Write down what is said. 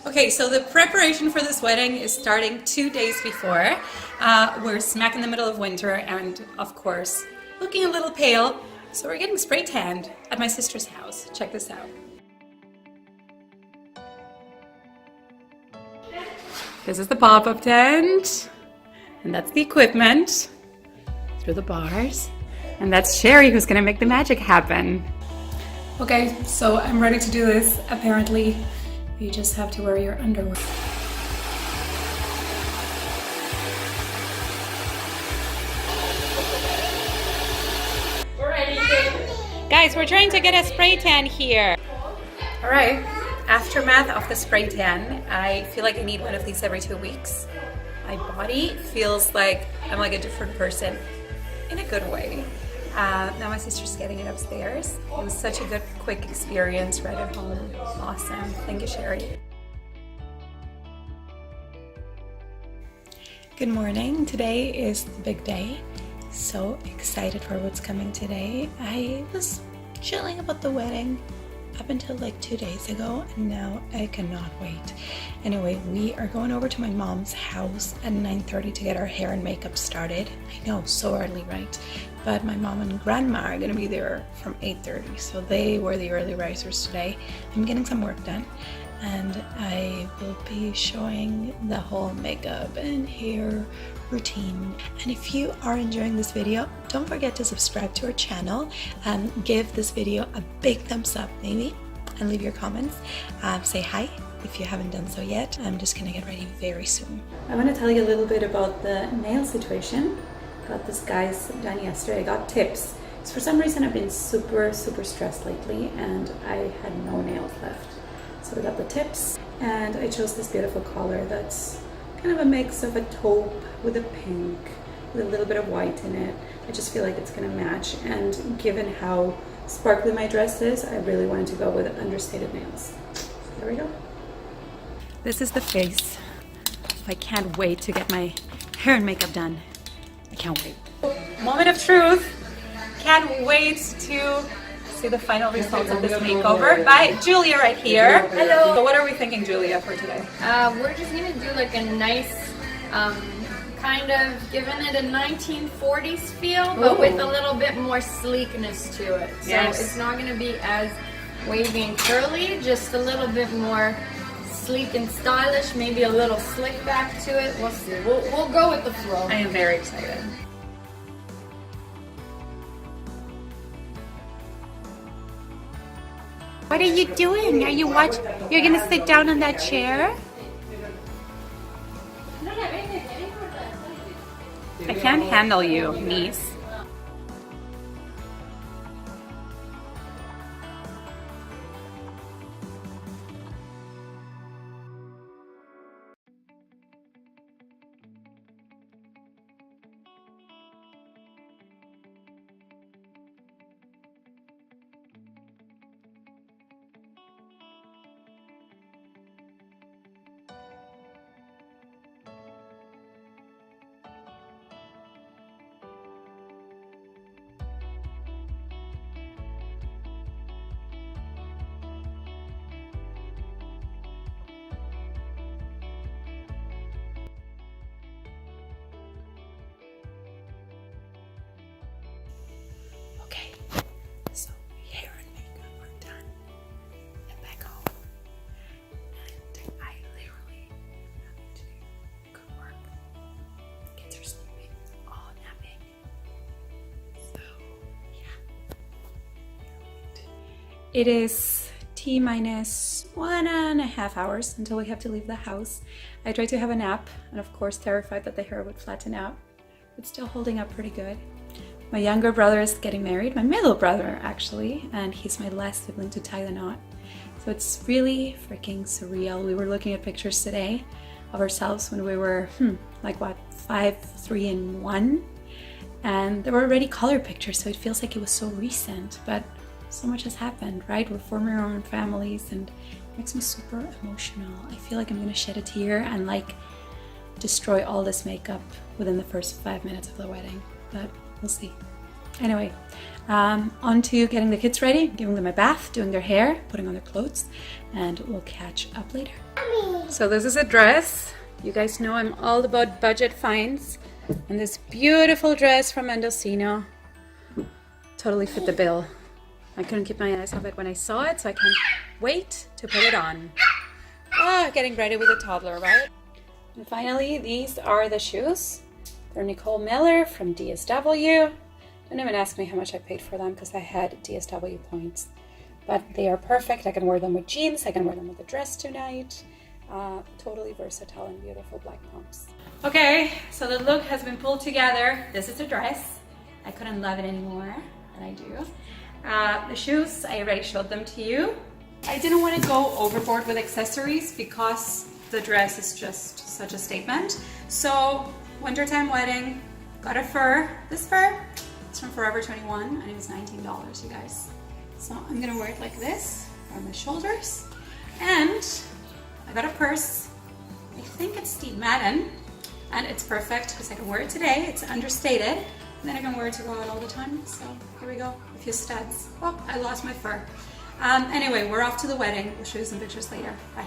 Okay, so the preparation for this wedding is starting 2 days before. We're smack in the middle of winter and, of course, looking a little pale. So we're getting spray tanned at my sister's house. Check this out. This is the pop-up tent. And that's the equipment through the bars. And that's Sherry who's gonna make the magic happen. Okay, so I'm ready to do this. Apparently, you just have to wear your underwear. We're ready. Guys, we're trying to get a spray tan here. All right, aftermath of the spray tan. I feel like I need one of these every 2 weeks. My body feels like I'm like a different person in a good way. Now my sister's getting it upstairs. It was such a good, quick experience right at home. Awesome. Thank you, Sherry. Good morning. Today is the big day. So excited for what's coming today. I was chilling about the wedding up until like 2 days ago, and now I cannot wait. Anyway, we are going over to my mom's house at 9:30 to get our hair and makeup started. I know, so early, right? But my mom and grandma are gonna be there from 8:30, so they were the early risers today. I'm getting some work done, and I will be showing the whole makeup and hair routine. And if you are enjoying this video, don't forget to subscribe to our channel and give this video a big thumbs up maybe, and leave your comments. Say hi if you haven't done so yet. I'm just gonna get ready very soon. I want to tell you a little bit about the nail situation. Got this guys done yesterday. I got tips. So for some reason I've been super stressed lately and I had no nails left. So I got the tips and I chose this beautiful color that's kind of a mix of a taupe with a pink with a little bit of white in it. I just feel like it's gonna match, and given how sparkly my dress is, I really wanted to go with understated nails. So there we go. This is the face. I can't wait to get my hair and makeup done. I can't wait. Moment of truth. Can't wait to see the final results of this makeover by Julia right here. Hello. So what are we thinking, Julia, for today? We're just gonna do like a nice, kind of giving it a 1940s feel, but with a little bit more sleekness to it. So it's not gonna be as wavy and curly, just a little bit more sleek and stylish, maybe a little slick back to it. We'll see. We'll go with the flow. I am very excited. What are you doing? Are you watching? You're gonna sit down in that chair? I can't handle you, niece. It is T-minus 1.5 hours until we have to leave the house. I tried to have a nap and of course terrified that the hair would flatten out. It's still holding up pretty good. My younger brother is getting married, my middle brother actually, and he's my last sibling to tie the knot. So it's really freaking surreal. We were looking at pictures today of ourselves when we were, like what, 5, 3, and 1? And they were already color pictures, so it feels like it was so recent, but so much has happened, right? We're forming our own families and it makes me super emotional. I feel like I'm gonna shed a tear and like destroy all this makeup within the first 5 minutes of the wedding, but we'll see. Anyway, on to getting the kids ready, giving them a bath, doing their hair, putting on their clothes, and we'll catch up later. So this is a dress. You guys know I'm all about budget finds. And this beautiful dress from Mendocino totally fit the bill. I couldn't keep my eyes off it when I saw it, so I can't wait to put it on. Ah, getting ready with a toddler, right? And finally, these are the shoes. They're Nicole Miller from DSW. Don't even ask me how much I paid for them because I had DSW points. But they are perfect. I can wear them with jeans. I can wear them with a dress tonight. Totally versatile and beautiful black pumps. Okay, so the look has been pulled together. This is the dress. I couldn't love it anymore, and I do. The shoes, I already showed them to you. I didn't want to go overboard with accessories because the dress is just such a statement. So, wintertime wedding, got a fur. This fur, it's from Forever 21, and it was $19, you guys. So I'm gonna wear it like this on my shoulders, and I got a purse. I think it's Steve Madden, and it's perfect because I can wear it today. It's understated, and then I can wear it to go out all the time. So here we go, a few studs. Oh, I lost my fur. Anyway, we're off to the wedding. We'll show you some pictures later. Bye.